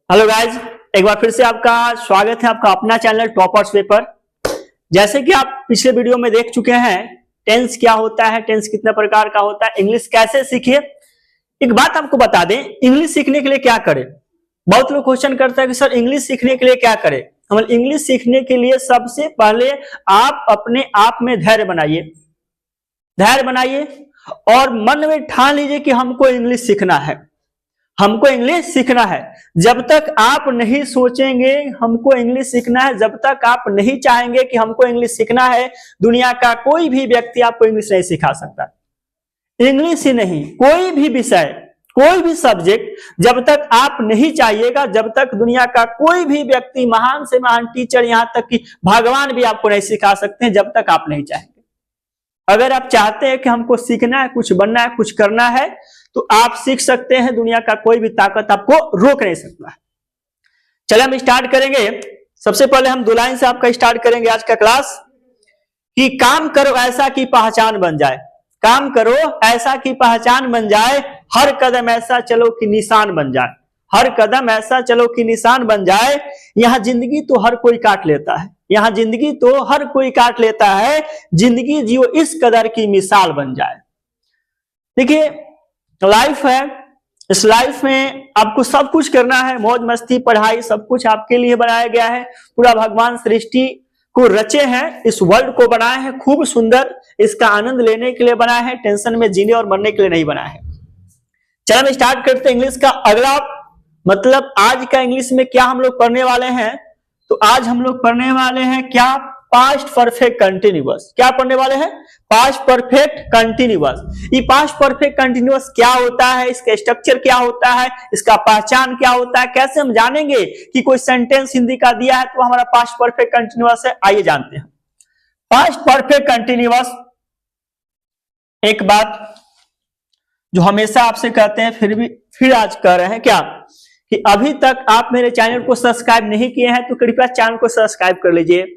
Hello guys, एक बार फिर से आपका स्वागत है आपका अपना चैनल टॉपर्स वे पर। जैसे कि आप पिछले वीडियो में देख चुके हैं, टेंस क्या होता है, टेंस कितने प्रकार का होता है, इंग्लिश कैसे सीखिए। एक बात आपको बता दें, इंग्लिश सीखने के लिए क्या करें। बहुत लोग क्वेश्चन करते हैं कि सर इंग्लिश सीखने के लिए क्या करें। हम इंग्लिश सीखने के लिए सबसे पहले आप अपने आप में धैर्य बनाइए और मन में ठान लीजिए कि हमको इंग्लिश सीखना है, हमको इंग्लिश सीखना है। जब तक आप नहीं सोचेंगे हमको इंग्लिश सीखना है, जब तक आप नहीं चाहेंगे कि हमको इंग्लिश सीखना है, दुनिया का कोई भी व्यक्ति आपको इंग्लिश नहीं सिखा सकता। इंग्लिश ही नहीं, कोई भी विषय, कोई भी सब्जेक्ट, जब तक आप नहीं चाहिएगा, जब तक दुनिया का कोई भी व्यक्ति, महान से महान टीचर, यहां तक कि भगवान भी आपको नहीं सिखा सकते हैं, जब तक आप नहीं चाहेंगे। अगर आप चाहते हैं कि हमको सीखना है, कुछ बनना है, कुछ करना है, तो आप सीख सकते हैं। दुनिया का कोई भी ताकत आपको रोक नहीं सकता। चलिए हम स्टार्ट करेंगे। सबसे पहले हम 2 लाइन से आपका स्टार्ट करेंगे आज का क्लास कि काम करो ऐसा कि पहचान बन जाए। काम करो ऐसा कि पहचान बन जाए, हर कदम ऐसा चलो कि निशान बन जाए। हर कदम ऐसा चलो कि निशान बन जाए। यहां जिंदगी तो हर कोई काट लेता है, यहां जिंदगी तो हर कोई काट लेता है। जिंदगी जियो इस कदर की मिसाल बन जाए। देखिए लाइफ है, इस लाइफ में आपको सब कुछ करना है, मौज मस्ती पढ़ाई सब कुछ आपके लिए बनाया गया है। पूरा भगवान सृष्टि को रचे हैं, इस वर्ल्ड को बनाए हैं खूब सुंदर, इसका आनंद लेने के लिए बनाया है, टेंशन में जीने और मरने के लिए नहीं बनाया है। चलो हम स्टार्ट करते हैं इंग्लिश का अगला मतलब आज का इंग्लिश में क्या हम लोग पढ़ने वाले हैं। तो आज हम लोग पढ़ने वाले हैं क्या, पास्ट परफेक्ट कंटिन्यूअस। क्या पढ़ने वाले हैं, पास्ट परफेक्ट कंटिन्यूअस। ये पास्ट परफेक्ट कंटिन्यूअस क्या होता है, इसका स्ट्रक्चर क्या होता है, इसका पहचान क्या होता है, कैसे हम जानेंगे कि कोई सेंटेंस हिंदी का दिया है तो हमारा पास्ट परफेक्ट कंटिन्यूअस है। आइए जानते हैं पास्ट परफेक्ट कंटिन्यूअस। एक बात जो हमेशा आपसे कहते हैं, फिर आज कह रहे हैं क्या कि अभी तक आप मेरे चैनल को सब्सक्राइब नहीं किए हैं तो कृपया चैनल को सब्सक्राइब कर लीजिए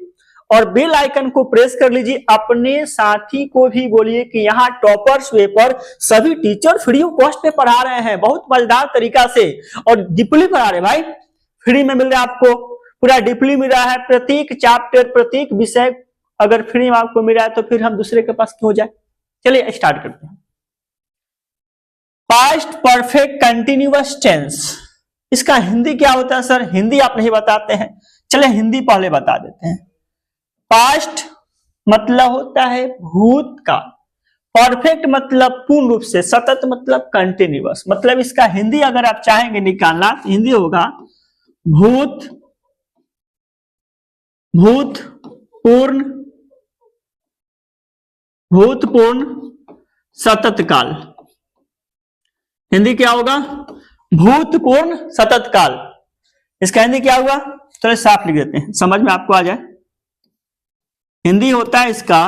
और बेल आइकन को प्रेस कर लीजिए। अपने साथी को भी बोलिए कि यहाँ टॉपर्स वे पर सभी टीचर फ्री ऑफ कॉस्ट पे पढ़ा रहे हैं, बहुत मजेदार तरीका से और डीपली पढ़ा रहे हैं। भाई फ्री में मिल रहा है आपको, पूरा डीपली मिल रहा है। प्रत्येक चैप्टर, प्रत्येक विषय अगर फ्री में आपको मिल रहा है तो फिर हम दूसरे के पास क्यों जाए। चलिए स्टार्ट करते हैं। पास्ट परफेक्ट कंटिन्यूअस टेंस, इसका हिंदी क्या होता है सर, हिंदी आप नहीं बताते हैं। चले हिंदी पहले बता देते हैं। पास्ट मतलब होता है भूतकाल, परफेक्ट मतलब पूर्ण रूप से, सतत मतलब कंटिन्यूअस। मतलब इसका हिंदी अगर आप चाहेंगे निकालना तो हिंदी होगा भूतपूर्ण सतत काल। हिंदी क्या होगा, भूतपूर्ण सतत काल। इसका हिंदी क्या हुआ, तो साफ लिख देते हैं, समझ में आपको आ जाए। हिंदी होता है इसका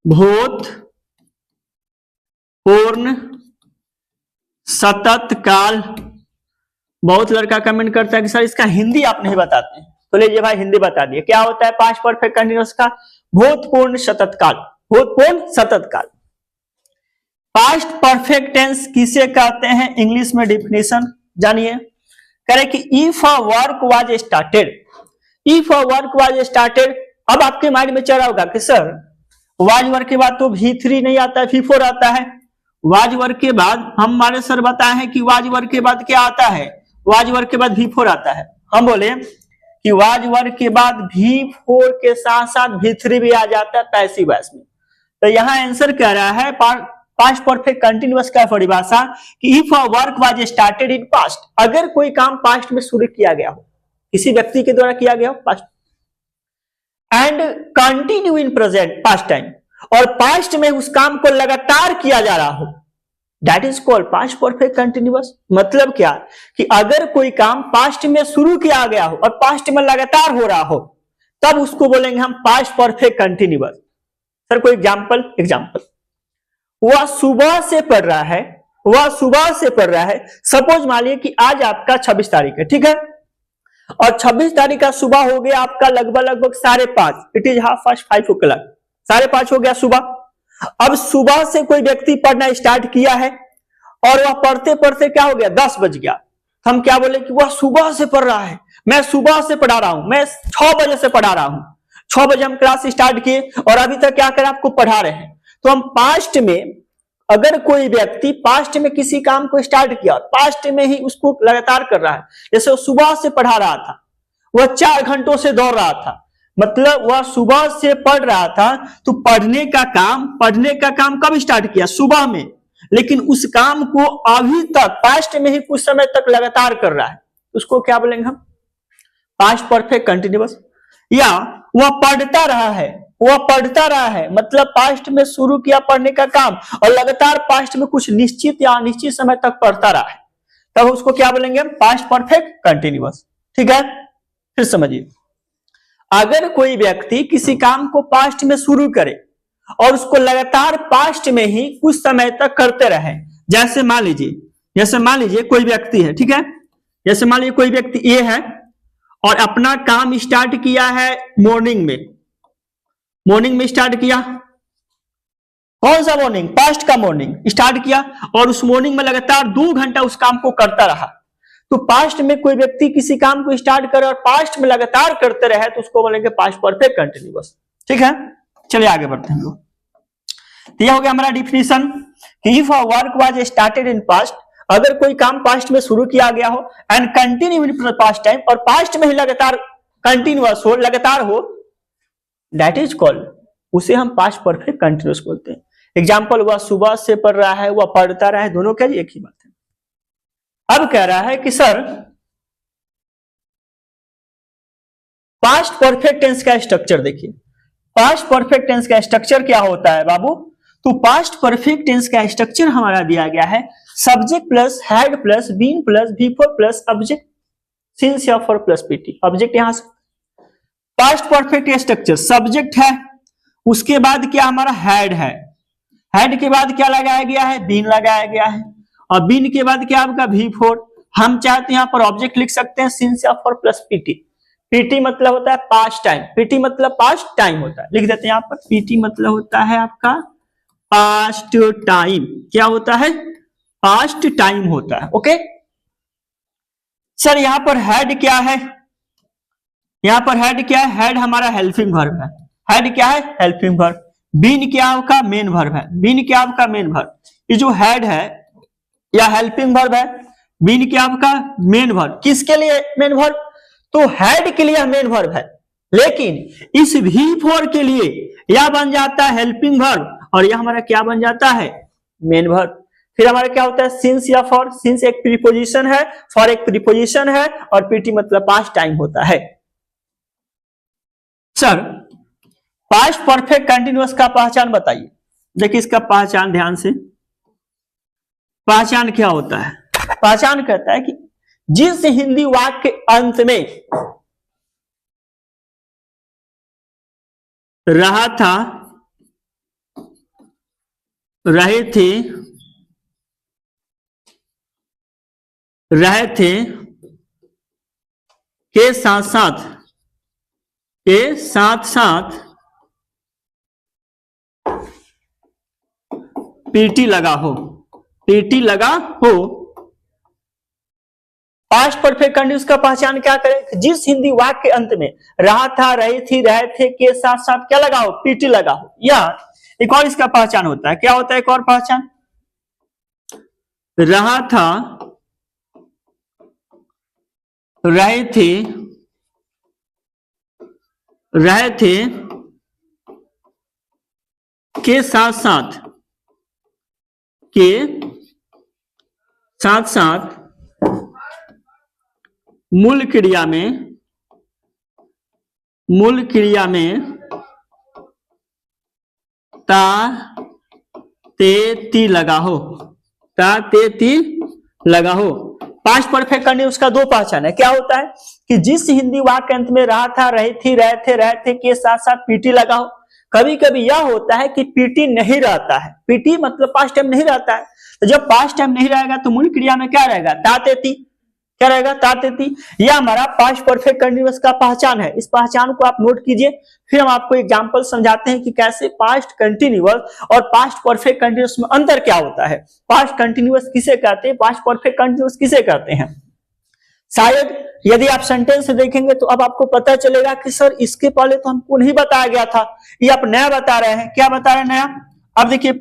भूतपूर्ण सतत काल। बहुत लड़का कमेंट करता है कि सर इसका हिंदी आप नहीं बताते हैं, तो लीजिए भाई हिंदी बता दिए। क्या होता है पास्ट परफेक्ट कंटिन्यूअस का, भूतपूर्ण सतत काल, भूतपूर्ण सतत काल। पास्ट परफेक्ट टेंस किसे कहते हैं, इंग्लिश में डिफिनेशन जानिए। करें कि if a work was started, if a work was started. अब आपके माइंड में चल रहा होगा कि सर वाज वर्क के बाद तो V3 नहीं आता है, V4 आता है। वाज वर्क के बाद हमारे सर बताए हैं कि वाज वर्क के बाद क्या आता है, वाज वर्क के बाद V4 आता है। हम बोले कि वाज वर्क के बाद V4 के साथ साथ V3 भी आ जाता है पैसिव वॉइस में। तो यहां आंसर कह रहा है पास्ट परफेक्ट कंटिन्यूअस का परिभाषा कि if a work was started in past, अगर कोई काम पास्ट में शुरू किया गया हो, किसी व्यक्ति के द्वारा किया गया हो past, and continue in present past time, और पास्ट में उस काम को लगातार किया जा रहा हो, that is called past perfect continuous. मतलब क्या कि अगर कोई काम पास्ट में शुरू किया गया हो और पास्ट में लगातार हो रहा हो, तब उसको बोलेंगे हम पास्ट परफेक्ट कंटिन्यूअस। सर कोई एग्जाम्पल, वह सुबह से पढ़ रहा है, वह सुबह से पढ़ रहा है। सपोज मान लीजिए कि आज आपका 26 तारीख है, ठीक है, और 26 तारीख का सुबह हो गया आपका लगभग 5:30, इट इज 5:30 o'clock, 5:30 हो गया सुबह। अब सुबह से कोई व्यक्ति पढ़ना स्टार्ट किया है और वह पढ़ते पढ़ते क्या हो गया, 10 बज गया। तो हम क्या बोले कि वह सुबह से पढ़ रहा है, मैं सुबह से पढ़ा रहा हूं, मैं 6 बजे से पढ़ा रहा हूं, 6 बजे हम क्लास स्टार्ट किए और अभी तक क्या करें, आपको पढ़ा रहे हैं। तो हम पास्ट में, अगर कोई व्यक्ति पास्ट में किसी काम को स्टार्ट किया, पास्ट में ही उसको लगातार कर रहा है, जैसे वो सुबह से पढ़ा रहा था, वह 4 घंटों से दौड़ रहा था, मतलब वह सुबह से पढ़ रहा था, तो पढ़ने का काम कब स्टार्ट किया, सुबह में, लेकिन उस काम को अभी तक पास्ट में ही कुछ समय तक लगातार कर रहा है, उसको क्या बोलेंगे हम, पास्ट परफेक्ट कंटिन्यूअस। या वह पढ़ता रहा है, मतलब पास्ट में शुरू किया पढ़ने का काम और लगातार पास्ट में कुछ निश्चित या अनिश्चित समय तक पढ़ता रहा है, तब उसको क्या बोलेंगे हम, पास्ट परफेक्ट कंटिन्यूअस। ठीक है, फिर समझिए, अगर कोई व्यक्ति किसी काम को पास्ट में शुरू करे और उसको लगातार पास्ट में ही कुछ समय तक करते रहे, जैसे मान लीजिए कोई व्यक्ति है, ठीक है, जैसे मान लीजिए कोई व्यक्ति ये है और अपना काम स्टार्ट किया है मॉर्निंग में स्टार्ट किया, कौन सा मॉर्निंग, पास्ट का मॉर्निंग स्टार्ट किया और उस मॉर्निंग में लगातार 2 घंटा उस काम को करता रहा। तो पास्ट में कोई व्यक्ति किसी काम को स्टार्ट करे और पास्ट में लगातार करते रहे, तो उसको बोलेंगे पास्ट परफेक्ट कंटिन्यूअस। ठीक है, चलिए आगे बढ़ते हैं हम लोग। तो यह हो गया हमारा डिफिनीशन कि if a work was started in past, अगर कोई काम पास्ट में शुरू किया गया हो and continue in past time, और पास्ट में ही लगातार कंटिन्यूअस हो, लगातार हो, दैट इज कॉल्ड, उसे हम पास्ट परफेक्ट कंटिन्यूअस बोलते हैं। एग्जाम्पल, वह सुबह से पढ़ रहा है, वह पढ़ता रहा है, दोनों क्या एक ही बात है। अब कह रहा है कि सर पास्ट परफेक्ट टेंस का स्ट्रक्चर देखिए, पास्ट परफेक्ट टेंस का स्ट्रक्चर क्या होता है बाबू, तो पास्ट परफेक्ट टेंस का स्ट्रक्चर हमारा दिया गया है subject plus had plus been plus बी4 प्लस ऑब्जेक्ट सिंस या फॉर प्लस पीटी। ऑब्जेक्ट यहां से पास्ट परफेक्ट स्ट्रक्चर, सब्जेक्ट है, उसके बाद क्या हमारा हैड है, हैड के बाद क्या लगाया गया है, बीन लगाया गया है, और बीन के बाद क्या आपका V4। हम चाहते हैं यहां पर ऑब्जेक्ट लिख सकते हैं सिंस या फॉर प्लस पीटी। पीटी मतलब होता है पास्ट टाइम, पीटी मतलब पास्ट टाइम होता है, लिख देते हैं यहां पर, पीटी मतलब होता है आपका पास्ट टाइम, क्या होता है, पास्ट टाइम होता है। ओके सर, यहां पर हेड क्या है, यहां पर हेड क्या है, हेड हमारा हेल्पिंग वर्ब है, हेड क्या है, हेल्पिंग वर्ब। बीन क्या आपका मेन वर्ब है, बीन क्या आपका मेन वर्ब। ये जो हेड है या हेल्पिंग वर्ब है, बीन क्या आपका मेन वर्ब, किसके लिए मेन वर्ब, तो हेड के लिए मेन वर्ब है, लेकिन इस V4 के लिए यह बन जाता है हेल्पिंग वर्ब और यह हमारा क्या बन जाता है, मेन वर्ब। फिर हमारा क्या होता है, सिंस या फॉर, सिंस एक प्रीपोजिशन है, फॉर एक प्रीपोजिशन है, और पीटी मतलब पास्ट टाइम होता है। सर पास्ट परफेक्ट कंटिन्यूअस का पहचान बताइए। देखिए इसका पहचान ध्यान से, पहचान क्या होता है, पहचान कहता है कि जिस हिंदी वाक्य के अंत में रहा था, रहे थे के साथ साथ पीटी लगा हो, पास्ट परफेक्ट कंटिन्यूअस का पहचान क्या करें, जिस हिंदी वाक्य के अंत में रहा था, रही थी, रहे थे के साथ साथ क्या लगा हो, पीटी लगा हो। या एक और इसका पहचान होता है, क्या होता है एक और पहचान, रहा था, रहे थे के साथ साथ मूल क्रिया में ता ते ती लगा हो, ता ते ती लगा हो। पास्ट परफेक्ट कंटिन्यूअस का दो पहचान है, क्या होता है कि जिस हिंदी वाक्य अंत में रहा था, रही थी, रहे थे के साथ साथ पीटी लगा हो। कभी कभी यह होता है कि पीटी नहीं रहता है, पीटी मतलब पास्ट टाइम नहीं रहता है, तो जब पास्ट टाइम नहीं रहेगा तो मूल क्रिया में क्या रहेगा, ताते ती, क्या रहेगा, ताते ती। यह हमारा पास्ट परफेक्ट कंटिन्यूअस का पहचान है, इस पहचान को आप नोट कीजिए। फिर हम आपको एग्जांपल समझाते हैं कि कैसे पास्ट कंटिन्यूअस और पास्ट परफेक्ट कंटिन्यूअस में अंतर क्या होता है, पास्ट कंटिन्यूअस किसे कहते हैं, पास्ट परफेक्ट कंटिन्यूअस किसे कहते हैं। शायद यदि आप सेंटेंस देखेंगे तो अब आपको पता चलेगा कि सर इसके पहले तो हमको नहीं बताया गया था, ये आप नया बता रहे हैं। क्या बता रहे हैं नया? अब देखिए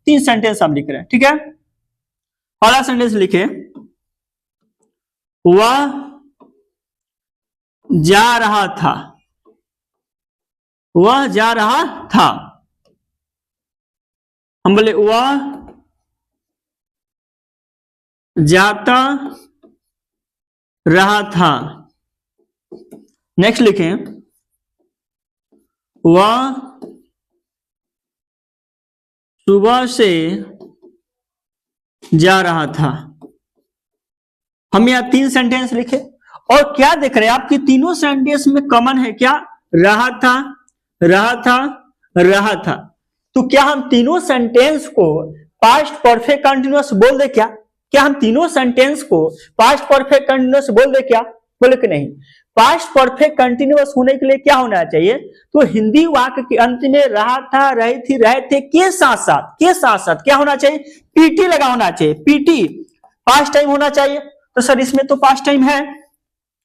3 सेंटेंस हम लिख रहे हैं, ठीक है। पहला सेंटेंस लिखे, वह जा रहा था, वह जा रहा था। हम बोले वह जाता रहा था। नेक्स्ट लिखें, वह सुबह से जा रहा था। हम यहां 3 सेंटेंस लिखे और क्या देख रहे हैं आपकी तीनों सेंटेंस में कॉमन है क्या? रहा था, रहा था, रहा था। तो क्या हम तीनों सेंटेंस को पास्ट परफेक्ट कंटिन्यूअस बोल दे क्या? क्या हम तीनों सेंटेंस को पास्ट परफेक्ट कंटिन्यूअस बोल दे क्या? बोले कि नहीं। पास्ट परफेक्ट कंटिन्यूअस होने के लिए क्या होना चाहिए? तो हिंदी वाक्य के अंत में रहा था, रही थी, रहे थे के साथ साथ क्या होना चाहिए? पीटी लगा होना चाहिए। पीटी पास्ट टाइम होना चाहिए। तो सर इसमें तो पास्ट टाइम है,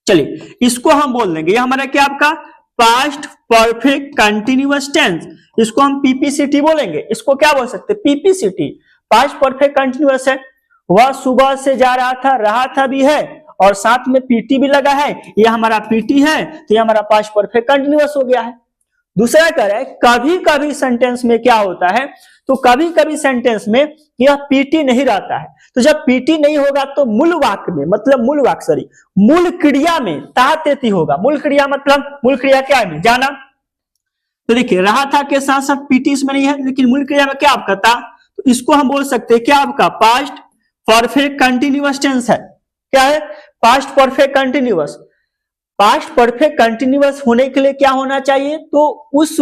चलिए इसको हम बोल देंगे, ये हमारा क्या आपका पास्ट परफेक्ट कंटिन्यूअस टेंस। इसको हम पीपीसीटी बोलेंगे। इसको क्या बोल सकते? पीपीसीटी, पास्ट परफेक्ट कंटिन्यूअस है। वह सुबह से जा रहा था भी है और साथ में पीटी भी लगा है, ये हमारा पीटी है, तो ये हमारा पास्ट परफेक्ट कंटिन्यूअस हो गया है। दूसरा कह रहा है कभी कभी सेंटेंस में क्या होता है? तो कभी कभी सेंटेंस में यह पीटी नहीं रहता है। तो जब पीटी नहीं होगा तो मूल वाक्य में, मतलब मूल क्रिया में तातेती होगा। मूल क्रिया मतलब मूल क्रिया क्या है? जाना। तो देखिए रहा था के साथ साथ पीटी इसमें नहीं है, लेकिन मूल क्रिया में क्या आपका था? तो इसको हम बोल सकते हैं क्या आपका पास्ट परफेक्ट कंटिन्यूअस टेंस है। क्या है? Past perfect continuous. Past perfect continuous होने के लिए क्या होना चाहिए? तो उस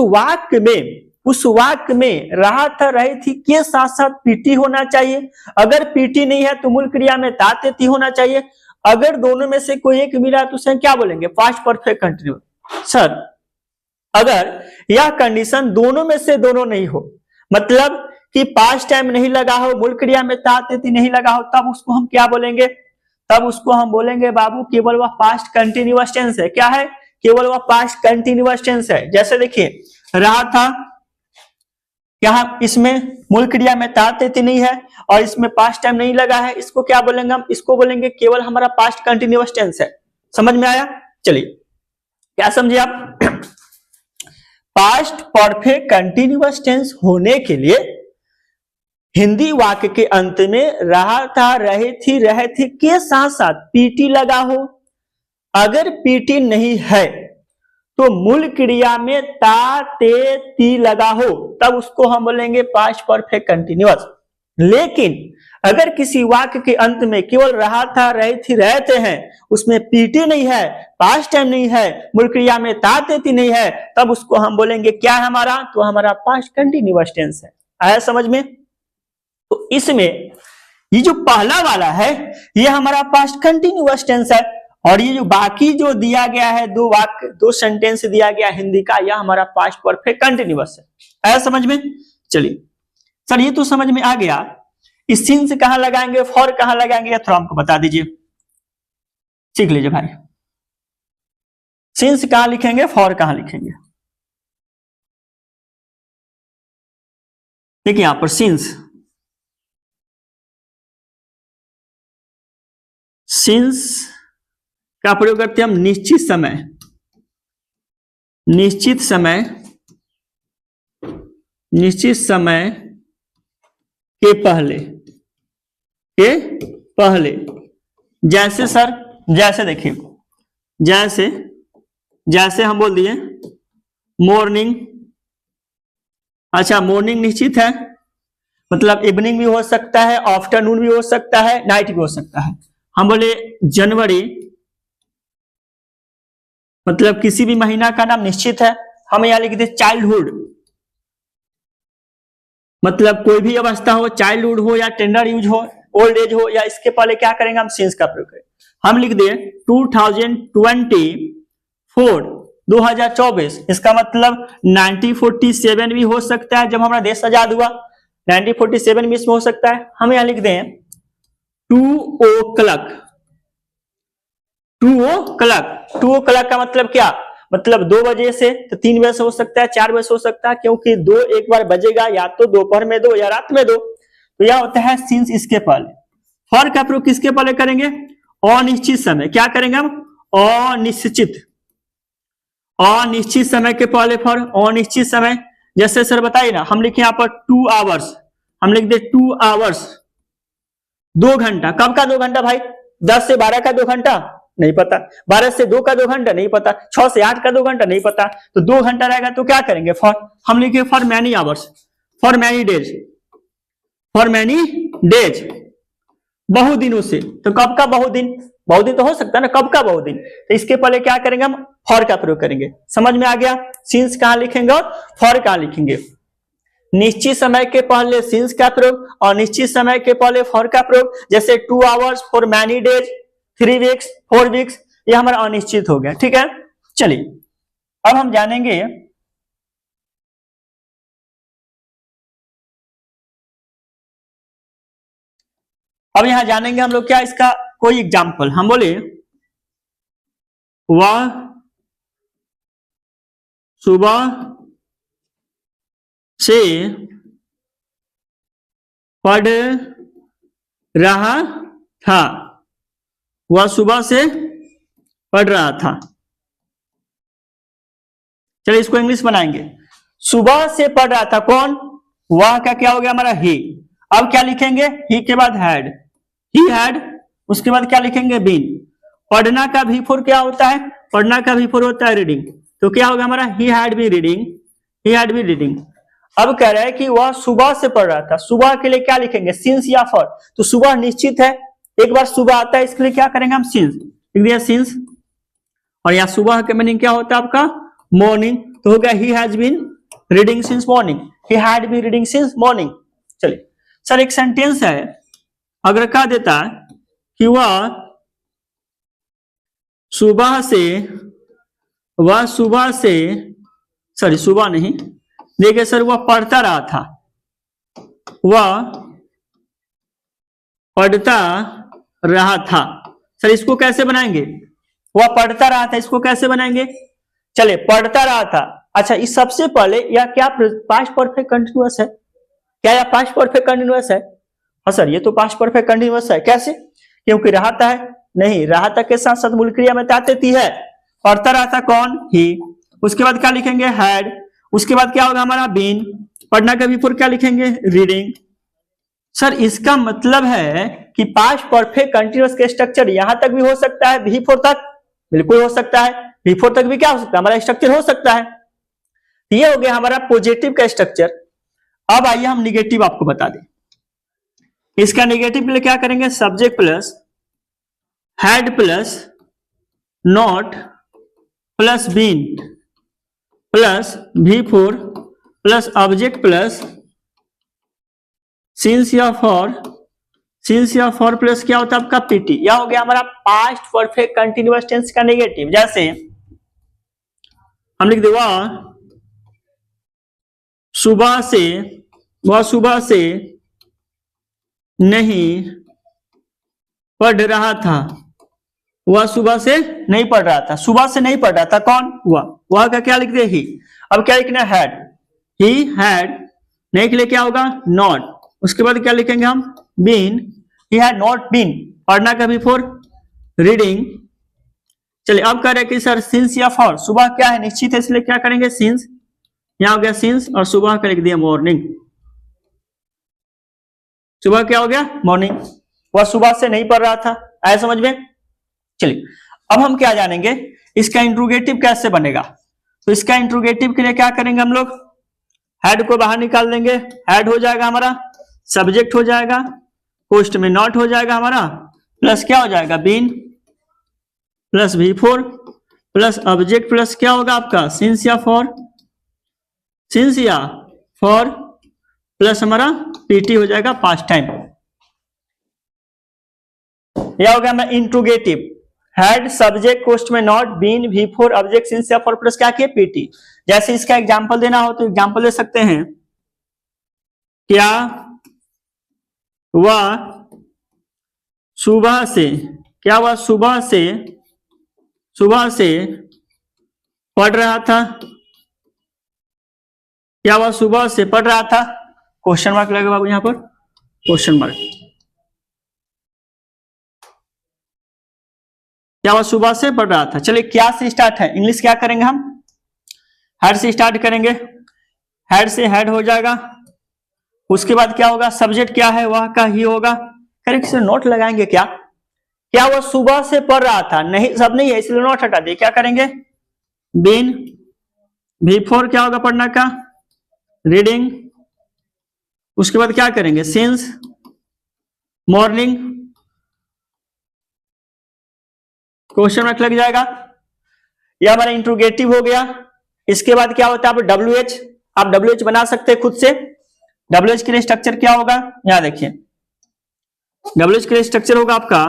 वाक्य में रहा था, रही थी के साथ साथ पीटी होना चाहिए। अगर पीटी नहीं है तो मूल क्रिया में तातेती होना चाहिए। अगर दोनों में से कोई एक मिला तो उसे क्या बोलेंगे? Past perfect continuous. सर अगर यह कंडीशन दोनों में से दोनों नहीं हो, मतलब कि पास्ट टाइम नहीं लगा हो, मूल क्रिया में तातेती नहीं लगा हो, तब उसको हम क्या बोलेंगे? तब उसको हम बोलेंगे बाबू केवल वह पास्ट कंटिन्यूअस टेंस है। क्या है? केवल वह पास्ट कंटिन्यूअस टेंस है। जैसे देखिए रहा था, यहाँ इसमें मूल क्रिया में तातेती नहीं है और इसमें पास्ट टाइम नहीं लगा है, इसको क्या बोलेंगे हम? इसको बोलेंगे केवल हमारा पास्ट कंटिन्यूअस टेंस है। समझ में आया? चलिए क्या समझे आप? पास्ट परफेक्ट कंटिन्यूअस टेंस होने के लिए हिंदी वाक्य के अंत में रहा था, रहे थी, रहे थे के साथ साथ पीटी लगा हो। अगर पीटी नहीं है तो मूल क्रिया में ता ते ती लगा हो, तब उसको हम बोलेंगे पास्ट परफेक्ट कंटिन्यूअस। लेकिन अगर किसी वाक्य के अंत में केवल रहा था, रही थी, रहते हैं, उसमें पीटी नहीं है, पास्ट टाइम नहीं है, मूल क्रिया में ता ते ती नहीं है, तब उसको हम बोलेंगे क्या है हमारा? तो हमारा पास्ट कंटिन्यूअस टेंस है। आया समझ में? तो इसमें ये जो पहला वाला है ये हमारा पास्ट कंटिन्यूअस टेंस है और ये जो बाकी जो दिया गया है दो सेंटेंस दिया गया हिंदी का, यह हमारा पास्ट परफेक्ट कंटिन्यूअस है। आया समझ में? चलिए सर ये तो समझ में आ गया। इस सिंस कहां लगाएंगे, फॉर कहां लगाएंगे, थोड़ा हमको बता दीजिए, सीख लीजिए भाई। सिंस कहां लिखेंगे, फॉर कहां लिखेंगे? देखिए यहां पर सिंस का प्रयोग करते हैं हम निश्चित समय के पहले जैसे सर, जैसे देखिए जैसे हम बोल दिए मॉर्निंग। अच्छा मॉर्निंग निश्चित है, मतलब इवनिंग भी हो सकता है, आफ्टरनून भी हो सकता है, नाइट भी हो सकता है। हम बोले जनवरी, मतलब किसी भी महीना का नाम निश्चित है। हम यहां लिख दे चाइल्डहुड, मतलब कोई भी अवस्था हो, चाइल्डहुड हो या टेंडर यूज हो, ओल्ड एज हो, या इसके पहले क्या करेंगे हम? सिंस का प्रयोग करें। हम लिख दिए 2024, इसका मतलब 1947 भी हो सकता है जब हमारा देश आजाद हुआ, 1947 भी इसमें हो सकता है। हम यहां लिख दें 2 o'clock, 2 o'clock का मतलब क्या, मतलब 2 बजे से, तो 3 बजे से हो सकता है, 4 बजे से हो सकता है, क्योंकि 2 एक बार बजेगा या तो दोपहर में 2 या रात में 2। तो यह होता है सिंस इसके पहले। फॉर का प्रयोग किसके पहले करेंगे, अनिश्चित समय। क्या करेंगे हम, अनिश्चित समय के पहले फॉर अनिश्चित समय। जैसे सर बताइए ना, हम लिखे यहाँ पर 2 आवर्स, हम लिख दे 2 आवर्स, 2 घंटा। कब का 2 घंटा भाई, 10 से 12 का 2 घंटा नहीं पता, 12 से 2 का 2 घंटा नहीं पता, 6 से 8 का 2 घंटा नहीं पता, तो 2 घंटा रहेगा तो क्या करेंगे फॉर, हम लिखे for many hours, for many days, for many days, बहुदिनों से। तो कब का बहुदिन, बहुदिन तो हो सकता है ना, कब का बहुदिन, तो इसके पहले क्या करेंगे हम, फॉर का प्रयोग करेंगे। समझ में आ गया, सिंस कहां लिखेंगे और फॉर कहां लिखेंगे। निश्चित समय के पहले सिंस का प्रयोग और निश्चित समय के पहले फॉर का प्रयोग। जैसे 2 hours for many days, 3 weeks, 4 weeks, ये हमारा अनिश्चित हो गया। ठीक है, चलिए अब हम जानेंगे अब यहां जानेंगे हम लोग क्या, इसका कोई एग्जाम्पल। हम बोले वह सुबह से पढ़ रहा था, वह सुबह से पढ़ रहा था। चलिए इसको इंग्लिश बनाएंगे। सुबह से पढ़ रहा था कौन, वह का क्या हो गया हमारा ही। अब क्या लिखेंगे, ही के बाद हैड, ही हैड, उसके बाद क्या लिखेंगे बीन। पढ़ना का भी फोर क्या होता है, पढ़ना का भी फोर होता है रीडिंग, तो क्या होगा हमारा he had be reading, he had be reading. अब कह रहा है कि वह सुबह से पढ़ रहा था, सुबह के लिए क्या लिखेंगे सिंस या फॉर, तो सुबह निश्चित है, एक बार सुबह आता है, इसके लिए क्या करेंगे हम सिंस, लिख दिया सिंस। और यहाँ सुबह के मीनिंग क्या होता है आपका मॉर्निंग, तो हो गया he has been reading since morning, he had been reading since morning. चलिए सर एक सेंटेंस है, अगर कह देता है कि वह सुबह से सॉरी सुबह नहीं, देखिए सर वह पढ़ता रहा था, वह पढ़ता रहा था। सर इसको कैसे बनाएंगे, वह पढ़ता रहा था, इसको कैसे बनाएंगे। चले पढ़ता रहा था, अच्छा इस सबसे पहले या क्या पास्ट परफेक्ट कंटिन्यूअस है, क्या यह पास्ट परफेक्ट कंटिन्यूअस है। हाँ सर ये तो पास्ट परफेक्ट कंटिन्यूअस है, कैसे, क्योंकि रहता है नहीं, रहता के साथ साथ मूल क्रिया में तातेती है। पढ़ता रहा था कौन, ही, उसके बाद क्या लिखेंगे हैड, उसके बाद क्या होगा हमारा बीन, पढ़ना का बिफोर क्या लिखेंगे रीडिंग। सर इसका मतलब है कि पास्ट परफेक्ट कंटिन्यूअस के स्ट्रक्चर यहां तक भी हो सकता है, बिफोर तक बिल्कुल हो सकता है, बिफोर तक भी क्या हो सकता है हमारा स्ट्रक्चर हो सकता है। ये हो गया हमारा पॉजिटिव का स्ट्रक्चर। अब आइए हम निगेटिव आपको बता दें। इसका निगेटिव के लिए क्या करेंगे, subject plus had plus not plus been plus V4 plus object plus since या फॉर प्लस क्या होता है आपका PT। यह हो गया हमारा पास्ट परफेक्ट कंटिन्यूअस टेंस का नेगेटिव। जैसे हम लिख दे वह सुबह से नहीं पढ़ रहा था, वह सुबह से नहीं पढ़ रहा था, सुबह से नहीं पढ़ रहा था कौन, वह का क्या लिख दे ही। अब क्या लिखना हैड, ही हैड, नहीं के लिए क्या होगा नॉट, उसके बाद क्या लिखेंगे हम been, he had not been, पढ़ना का बिफोर रीडिंग। चलिए अब कह रहे कि सर सिंस या फॉर, सुबह क्या है निश्चित है इसलिए क्या करेंगे सिंस, यहां हो गया सिंस और सुबह का लिख दिया मॉर्निंग, सुबह क्या हो गया मॉर्निंग, वह सुबह से नहीं पढ़ रहा था, आया समझ में। चलिए अब हम क्या जानेंगे इसका इंट्रोगेटिव कैसे बनेगा। तो इसका इंट्रोगेटिव के लिए क्या करेंगे हम लोग, हेड को बाहर निकाल देंगे, हेड हो जाएगा हमारा, सब्जेक्ट हो जाएगा, पोस्ट में नॉट हो जाएगा हमारा, प्लस क्या हो जाएगा been plus V4 plus object plus क्या होगा आपका सिंस या फॉर प्लस हमारा PT हो जाएगा पास्ट टाइम। यह हो गया हमारा इंट्रोगेटिव, हेड सब्जेक्ट पोस्ट में not been V4 object since या फॉर प्लस क्या किए PT। जैसे इसका एग्जांपल देना हो तो एग्जांपल दे सकते हैं, क्या वह सुबह से सुबह से पढ़ रहा था, क्या वह सुबह से पढ़ रहा था? क्वेश्चन मार्क लगेगा बाबू यहां पर, क्वेश्चन मार्क। क्या वह सुबह से पढ़ रहा था? चलिए क्या से स्टार्ट है, इंग्लिश क्या करेंगे हम? हेड से स्टार्ट करेंगे, हेड से हेड हो जाएगा। उसके बाद क्या होगा? सब्जेक्ट क्या है? वह का ही होगा। करेक्ट से नोट लगाएंगे क्या? क्या वह सुबह से पढ़ रहा था? नहीं, सब नहीं है इसलिए नोट हटा दिए। क्या करेंगे? बीन, बिफोर क्या होगा पढ़ना का? रीडिंग। उसके बाद क्या करेंगे? सिंस मॉर्निंग, क्वेश्चन मार्क लग जाएगा। यह हमारा इंट्रोगेटिव हो गया। इसके बाद क्या होता है? आप WH, आप WH बना सकते हैं खुद से। WH के लिए स्ट्रक्चर क्या होगा? यहां देखिए, WH के लिए स्ट्रक्चर होगा आपका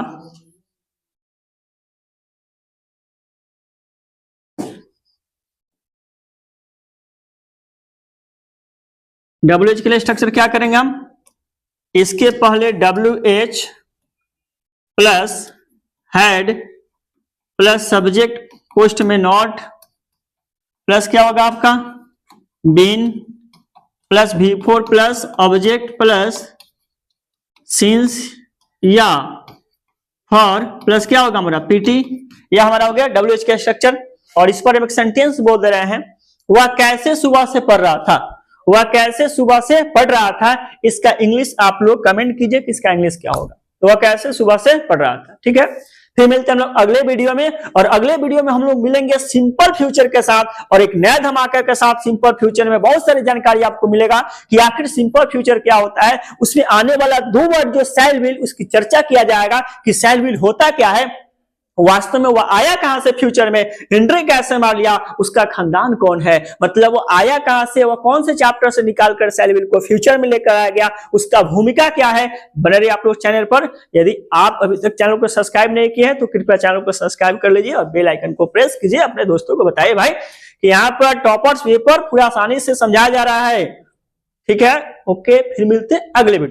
WH के लिए स्ट्रक्चर क्या करेंगे हम? इसके पहले WH plus had plus subject post में नॉट प्लस क्या होगा आपका? Been plus V4 plus object plus since या फॉर प्लस क्या होगा हमारा? PT। यह हमारा हो गया WH का स्ट्रक्चर। और इस पर हम एक सेंटेंस बोल दे रहे हैं, वह कैसे सुबह से पढ़ रहा था। वह कैसे सुबह से पढ़ रहा था, इसका इंग्लिश आप लोग कमेंट कीजिए कि इसका इंग्लिश क्या होगा। तो वह कैसे सुबह से पढ़ रहा था। ठीक है, फिर मिलते हैं हम लोग अगले वीडियो में। और अगले वीडियो में हम लोग मिलेंगे सिंपल फ्यूचर के साथ और एक नया धमाका के साथ। सिंपल फ्यूचर में बहुत सारी जानकारी आपको मिलेगा कि आखिर सिंपल फ्यूचर क्या होता है। उसमें आने वाला 2 वर्ड जो शैल विल, उसकी चर्चा किया जाएगा कि शैल विल होता क्या है, वास्तव में वह आया कहां से, फ्यूचर में एंट्री कैसे मार लिया, उसका खानदान कौन है, मतलब वो आया कहां से, वह कौन से चैप्टर से निकालकर शैल विल को फ्यूचर में लेकर आया गया, उसका भूमिका क्या है। बने रहिए आप लोग चैनल पर। यदि आप अभी तक चैनल को सब्सक्राइब नहीं किए हैं तो कृपया चैनल को सब्सक्राइब कर लीजिए और बेल आइकन को प्रेस कीजिए। अपने दोस्तों को बताइए भाई कि यहाँ पर टॉपर्स पेपर पूरा आसानी से समझाया जा रहा है। ठीक है, ओके, फिर मिलते हैं अगले वीडियो।